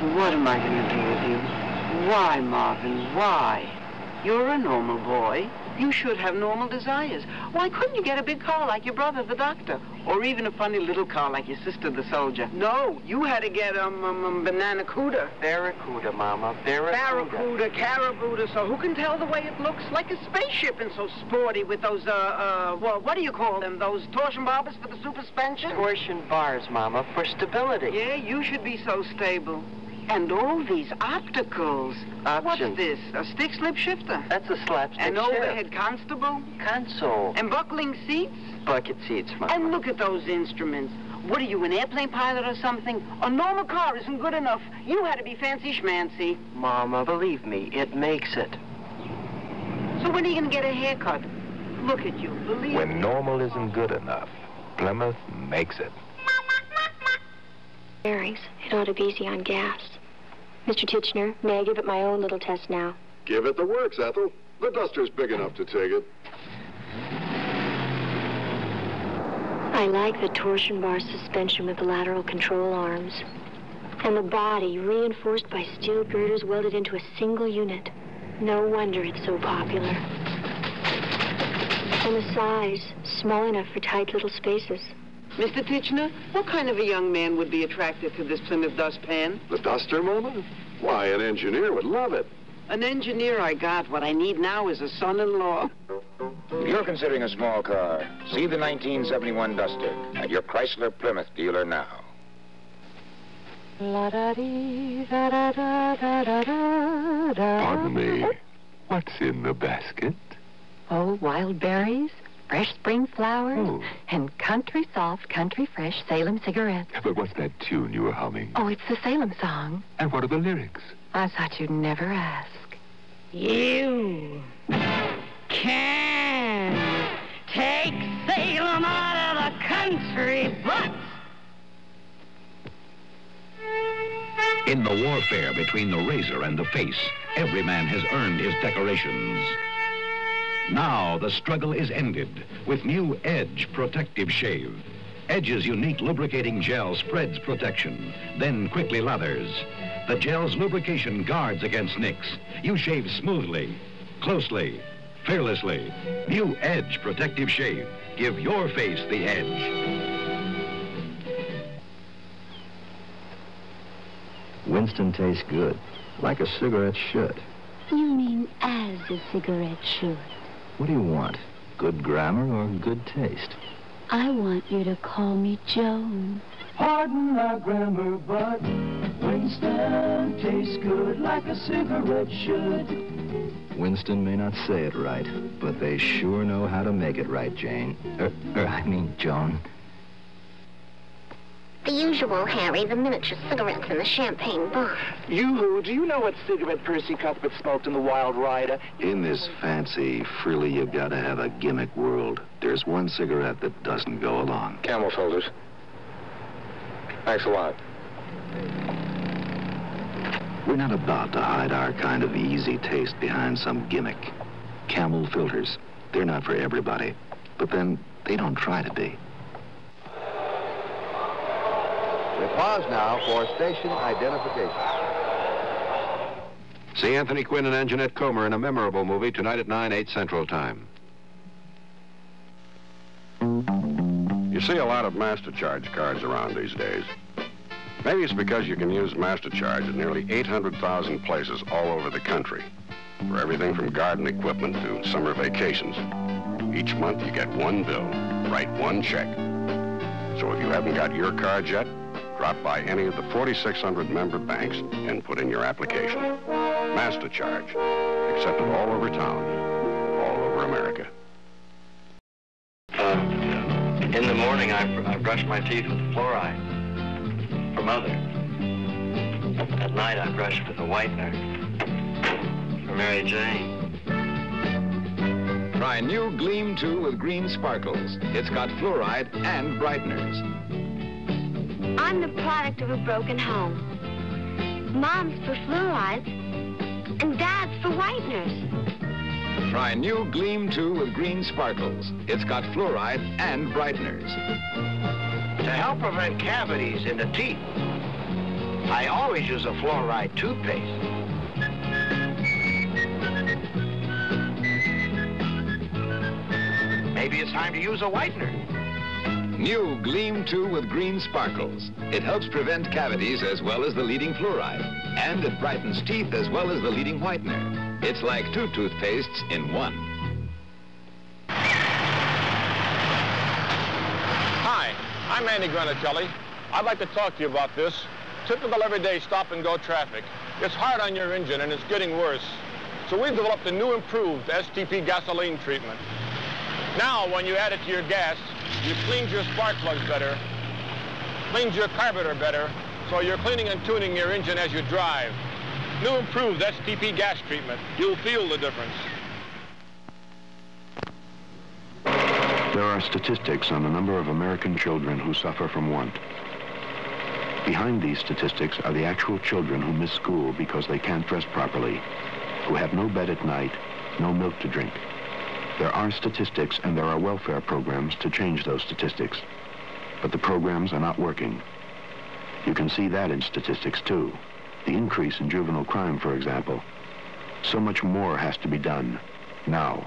What am I going to do with you? Why, Marvin, why? You're a normal boy. You should have normal desires. Why couldn't you get a big car like your brother, the doctor? Or even a funny little car like your sister, the soldier? No, you had to get banana cuda. Barracuda, Mama, barracuda. Barracuda, carabuda, so who can tell the way it looks? Like a spaceship and so sporty with those, well, what do you call them? Those torsion barbers for the suspension? Torsion bars, Mama, for stability. Yeah, you should be so stable. And all these obstacles. What's this? A stick slip shifter? That's a slapstick An shift. overhead constable? Console. And buckling seats? Bucket seats, Mama. And look at those instruments. What are you, an airplane pilot or something? A normal car isn't good enough. You had to be fancy schmancy. Mama, believe me, it makes it. So when are you going to get a haircut? Look at you, believe me. When normal isn't good enough, Plymouth makes it. Bearings. It ought to be easy on gas. Mr. Titchener, may I give it my own little test now? Give it the works, Ethel. The duster's big enough to take it. I like the torsion bar suspension with the lateral control arms. And the body reinforced by steel girders welded into a single unit. No wonder it's so popular. And the size, small enough for tight little spaces. Mr. Titchener, what kind of a young man would be attracted to this Plymouth dustpan? The duster, Mama? Why, an engineer would love it. An engineer I got. What I need now is a son-in-law. If you're considering a small car, see the 1971 Duster at your Chrysler Plymouth dealer now. Pardon me. What's in the basket? Oh, wild berries, fresh spring flowers, Oh. and country soft, country fresh Salem cigarettes. But what's that tune you were humming? Oh, it's the Salem song. And what are the lyrics? I thought you'd never ask. You can take Salem out of the country, but... In the warfare between the razor and the face, every man has earned his decorations. Now the struggle is ended with new Edge Protective Shave. Edge's unique lubricating gel spreads protection, then quickly lathers. The gel's lubrication guards against nicks. You shave smoothly, closely, fearlessly. New Edge Protective Shave. Give your face the edge. Winston tastes good, like a cigarette should. You mean as a cigarette should? What do you want? Good grammar or good taste? I want you to call me Joan. Pardon my grammar, but Winston tastes good like a cigarette should. Winston may not say it right, but they sure know how to make it right, Jane. Joan. The usual, Harry, the miniature cigarettes and the champagne box. Yoo-hoo, do you know what cigarette Percy Cuthbert smoked in the Wild Rider? In this fancy, frilly, you gotta have a gimmick world, there's one cigarette that doesn't go along. Camel filters. Thanks a lot. We're not about to hide our kind of easy taste behind some gimmick. Camel filters, they're not for everybody. But then, they don't try to be. We pause now for station identification. See Anthony Quinn and Anjanette Comer in a memorable movie tonight at 9, 8 Central Time. You see a lot of MasterCharge cards around these days. Maybe it's because you can use MasterCharge at nearly 800,000 places all over the country for everything from garden equipment to summer vacations. Each month you get one bill, write one check. So if you haven't got your card yet, drop by any of the 4,600 member banks and put in your application. MasterCharge, accepted all over town, all over America. In the morning, I brush my teeth with fluoride for Mother. At night, I brush with a whitener for Mary Jane. Try new Gleam 2 with green sparkles. It's got fluoride and brighteners. I'm the product of a broken home. Mom's for fluorides, and Dad's for whiteners. Try new Gleam 2 with green sparkles. It's got fluoride and brighteners. To help prevent cavities in the teeth, I always use a fluoride toothpaste. Maybe it's time to use a whitener. New Gleam 2 with green sparkles. It helps prevent cavities as well as the leading fluoride. And it brightens teeth as well as the leading whitener. It's like two toothpastes in one. Hi, I'm Andy Granatelli. I'd like to talk to you about this. Typical everyday stop-and-go traffic. It's hard on your engine and it's getting worse. So we've developed a new improved STP gasoline treatment. Now, when you add it to your gas, you cleaned your spark plugs better, cleans your carburetor better, so you're cleaning and tuning your engine as you drive. New improved STP gas treatment. You'll feel the difference. There are statistics on the number of American children who suffer from want. Behind these statistics are the actual children who miss school because they can't dress properly, who have no bed at night, no milk to drink. There are statistics and there are welfare programs to change those statistics. But the programs are not working. You can see that in statistics too. The increase in juvenile crime, for example. So much more has to be done now.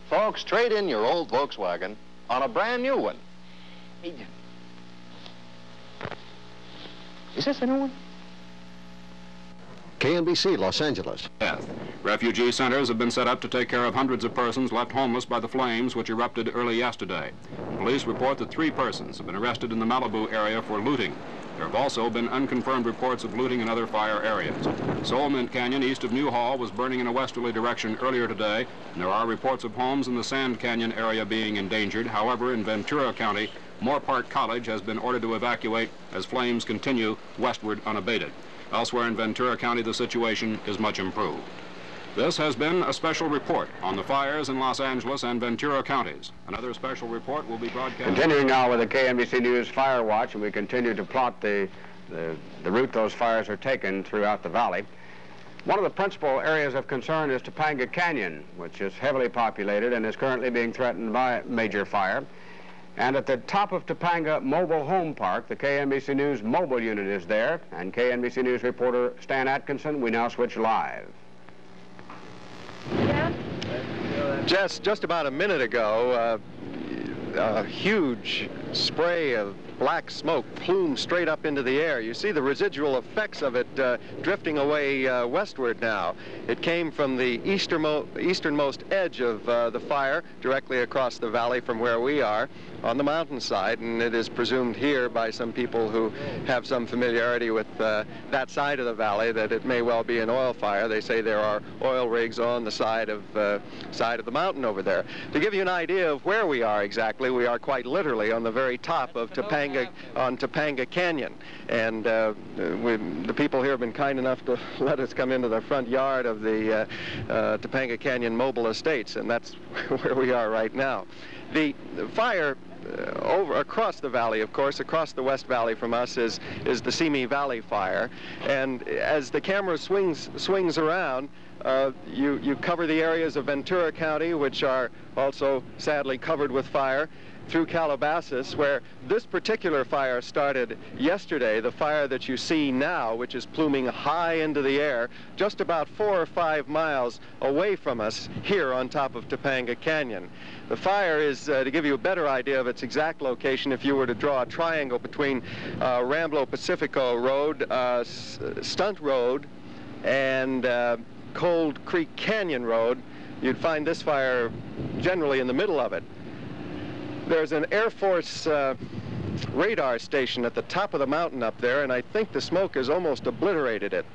Folks, trade in your old Volkswagen on a brand new one. Is this a new one? KNBC, Los Angeles. Death. Refugee centers have been set up to take care of hundreds of persons left homeless by the flames which erupted early yesterday. Police report that 3 persons have been arrested in the Malibu area for looting. There have also been unconfirmed reports of looting in other fire areas. Soul Mint Canyon east of Newhall was burning in a westerly direction earlier today, and there are reports of homes in the Sand Canyon area being endangered. However, in Ventura County, Moore Park College has been ordered to evacuate as flames continue westward unabated. Elsewhere in Ventura County, the situation is much improved. This has been a special report on the fires in Los Angeles and Ventura counties. Another special report will be broadcast. Continuing now with the KNBC News Fire Watch, and we continue to plot the route those fires are taken throughout the valley. One of the principal areas of concern is Topanga Canyon, which is heavily populated and is currently being threatened by major fire. And at the top of Topanga Mobile Home Park, the KNBC News mobile unit is there, and KNBC News reporter Stan Atkinson, we now switch live. Jess, just about a minute ago, a huge spray of black smoke plumed straight up into the air. You see the residual effects of it drifting away westward now. It came from the easternmost edge of the fire, directly across the valley from where we are, on the mountainside, and it is presumed here by some people who have some familiarity with that side of the valley that it may well be an oil fire. They say there are oil rigs on the side of the mountain over there. To give you an idea of where we are exactly, we are quite literally on the very top of Topanga Canyon, and the people here have been kind enough to let us come into the front yard of the Topanga Canyon Mobile Estates, and that's where we are right now. The fire over across the valley, of course, across the West Valley from us is the Simi Valley fire, and as the camera swings around, you cover the areas of Ventura County, which are also sadly covered with fire, through Calabasas, where this particular fire started yesterday, the fire that you see now, which is pluming high into the air, just about 4 or 5 miles away from us here on top of Topanga Canyon. The fire is, to give you a better idea of its exact location, if you were to draw a triangle between Ramblo Pacifico Road, Stunt Road, and Cold Creek Canyon Road, you'd find this fire generally in the middle of it. There's an Air Force radar station at the top of the mountain up there, and I think the smoke has almost obliterated it.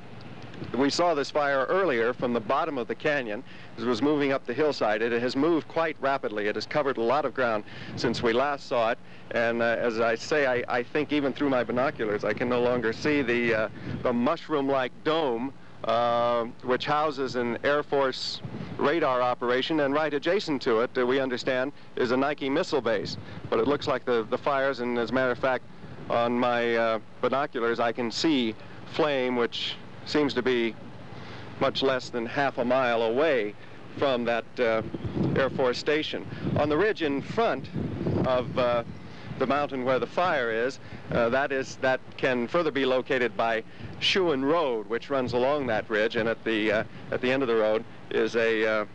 We saw this fire earlier from the bottom of the canyon. As it was moving up the hillside, it has moved quite rapidly. It has covered a lot of ground since we last saw it, and as I say, I think even through my binoculars I can no longer see the mushroom-like dome which houses an Air Force radar operation, and right adjacent to it, we understand, is a Nike missile base. But it looks like the fires, and as a matter of fact, on my binoculars, I can see flame, which seems to be much less than half a mile away from that Air Force station. On the ridge in front of the mountain where the fire is. That can further be located by Schuin Road, which runs along that ridge, and at the end of the road is a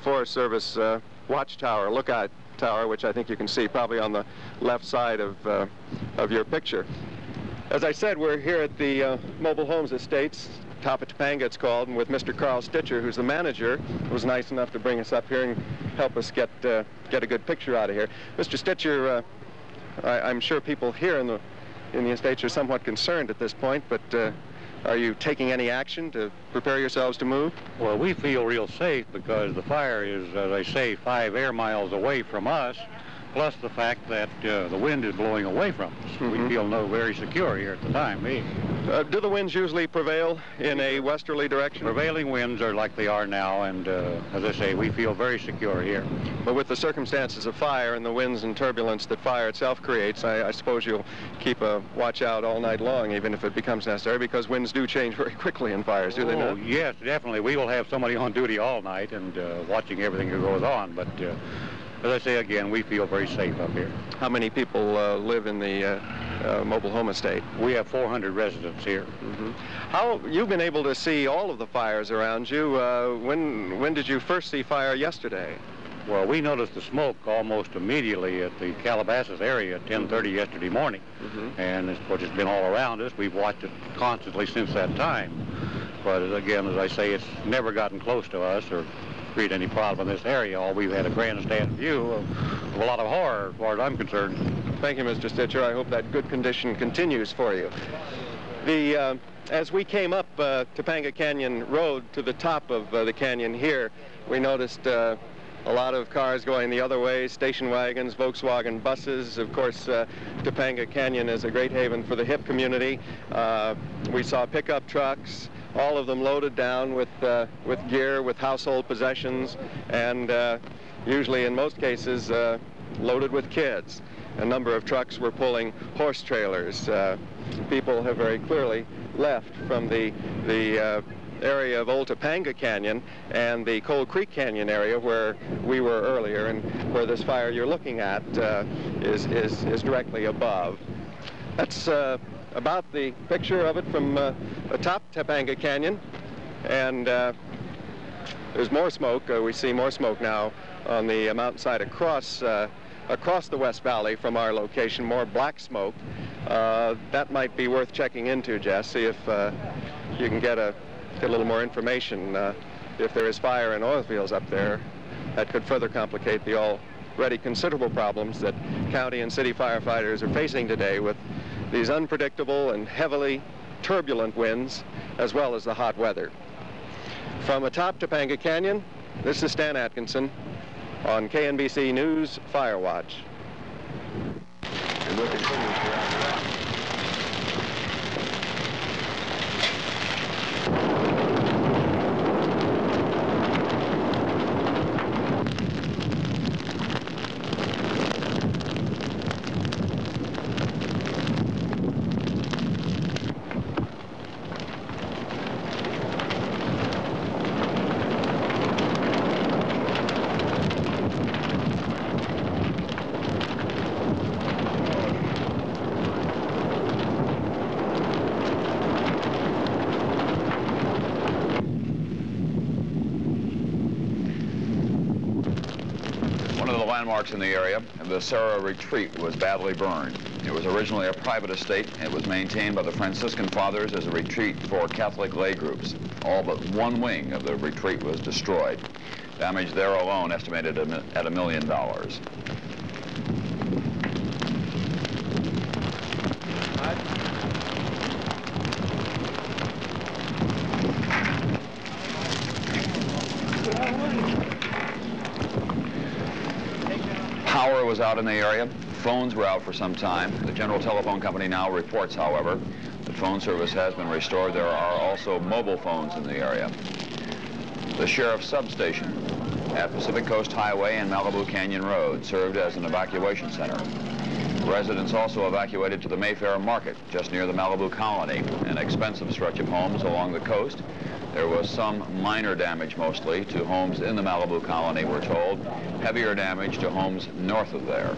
Forest Service watchtower, lookout tower, which I think you can see probably on the left side of your picture. As I said, we're here at the Mobile Homes Estates, top of Topanga it's called, and with Mr. Carl Stitcher, who's the manager, who was nice enough to bring us up here and help us get a good picture out of here. Mr. Stitcher, I'm sure people here in the estates are somewhat concerned at this point, but are you taking any action to prepare yourselves to move? Well, we feel real safe because the fire is, as I say, 5 air miles away from us, plus the fact that the wind is blowing away from us. Mm-hmm. We feel very secure here at the time being. Do the winds usually prevail in a westerly direction? Prevailing winds are like they are now, and as I say, we feel very secure here. But with the circumstances of fire and the winds and turbulence that fire itself creates, I suppose you'll keep a watch out all night long, even if it becomes necessary, because winds do change very quickly in fires, do they not? Yes, definitely. We will have somebody on duty all night and watching everything that goes on, but as I say again, we feel very safe up here. How many people live in the mobile home estate? We have 400 residents here. Mm-hmm. How you've been able to see all of the fires around you? When did you first see fire yesterday? Well, we noticed the smoke almost immediately at the Calabasas area at 10:30 yesterday morning, and of course it's been all around us. We've watched it constantly since that time. But again, as I say, it's never gotten close to us or create any problem in this area. All we've had a grandstand view of a lot of horror, as far as I'm concerned. Thank you, Mr. Stitcher. I hope that good condition continues for you. As we came up Topanga Canyon Road to the top of the canyon here, we noticed a lot of cars going the other way, station wagons, Volkswagen buses. Of course, Topanga Canyon is a great haven for the hip community. We saw pickup trucks, all of them loaded down with gear, with household possessions, and usually in most cases loaded with kids. A number of trucks were pulling horse trailers. People have very clearly left from the area of Old Topanga Canyon and the Cold Creek Canyon area where we were earlier, and where this fire you're looking at is directly above. That's about the picture of it from atop Topanga Canyon, and there's more smoke. We see more smoke now on the mountainside across the West Valley from our location, more black smoke. That might be worth checking into, Jess. See if you can get a little more information. If there is fire in oil fields up there, that could further complicate the already considerable problems that county and city firefighters are facing today with these unpredictable and heavily turbulent winds, as well as the hot weather. From atop Topanga Canyon, this is Stan Atkinson on KNBC News Fire Watch. And we'll continue after that. Landmarks in the area, the Serra Retreat was badly burned. It was originally a private estate. It was maintained by the Franciscan Fathers as a retreat for Catholic lay groups. All but one wing of the retreat was destroyed. Damage there alone estimated at $1 million. Power was out in the area. Phones were out for some time. The General Telephone Company now reports, however, that phone service has been restored. There are also mobile phones in the area. The Sheriff's Substation at Pacific Coast Highway and Malibu Canyon Road served as an evacuation center. Residents also evacuated to the Mayfair Market, just near the Malibu Colony, an expensive stretch of homes along the coast. There was some minor damage, mostly, to homes in the Malibu Colony, we're told. Heavier damage to homes north of there.